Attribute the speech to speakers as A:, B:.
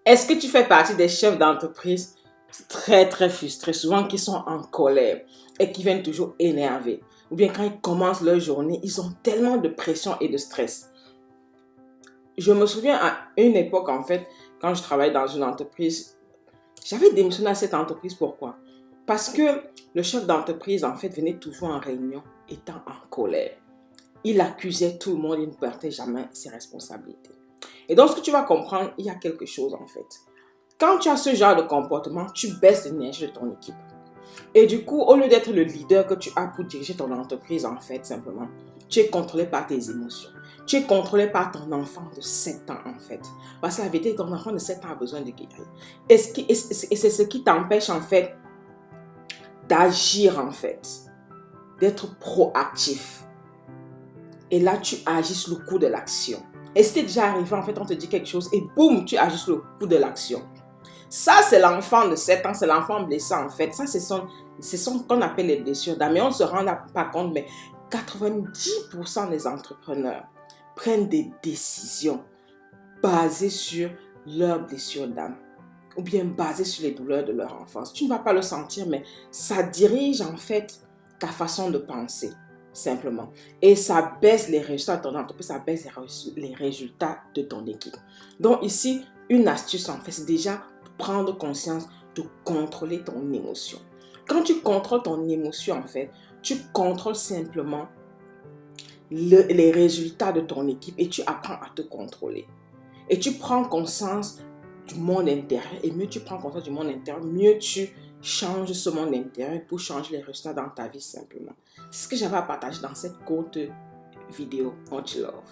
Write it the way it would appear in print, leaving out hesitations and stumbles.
A: Est-ce que tu fais partie des chefs d'entreprise très très frustrés, souvent qui sont en colère et qui viennent toujours énervés? Ou bien quand ils commencent leur journée, ils ont tellement de pression et de stress. Je me souviens à une époque, en fait, quand je travaillais dans une entreprise, j'avais démissionné à cette entreprise. Pourquoi? Parce que le chef d'entreprise, en fait, venait toujours en réunion étant en colère. Il accusait tout le monde, il ne portait jamais ses responsabilités. Et donc, ce que tu vas comprendre, il y a quelque chose, en fait. Quand tu as ce genre de comportement, tu baisses l'énergie de ton équipe. Et du coup, au lieu d'être le leader que tu as pour diriger ton entreprise, en fait, simplement, tu es contrôlé par tes émotions. Tu es contrôlé par ton enfant de 7 ans, en fait. Parce que la vérité, ton enfant de 7 ans a besoin de guérir. Et c'est ce qui t'empêche, en fait, d'agir, en fait. D'être proactif. Et là, tu agis sur le coup de l'action. Et c'était déjà arrivé, en fait, on te dit quelque chose et boum, tu agis sur le coup de l'action. Ça, c'est l'enfant de 7 ans, c'est l'enfant blessé, en fait. Ça, ce sont ce qu'on appelle les blessures d'âme. Mais on ne se rend pas compte, mais 90% des entrepreneurs prennent des décisions basées sur leurs blessures d'âme ou bien basées sur les douleurs de leur enfance. Tu ne vas pas le sentir, mais ça dirige, en fait, ta façon de penser, simplement. Et ça baisse les résultats de ton entreprise, ça baisse les résultats de ton équipe. Donc ici, une astuce, en fait, c'est déjà prendre conscience de contrôler ton émotion. Quand tu contrôles ton émotion, en fait, tu contrôles simplement les résultats de ton équipe et tu apprends à te contrôler. Et tu prends conscience du monde intérieur. Et mieux tu prends conscience du monde intérieur, mieux tu changes ce monde intérieur pour changer les résultats dans ta vie simplement. C'est ce que j'avais à partager dans cette courte vidéo. Much love.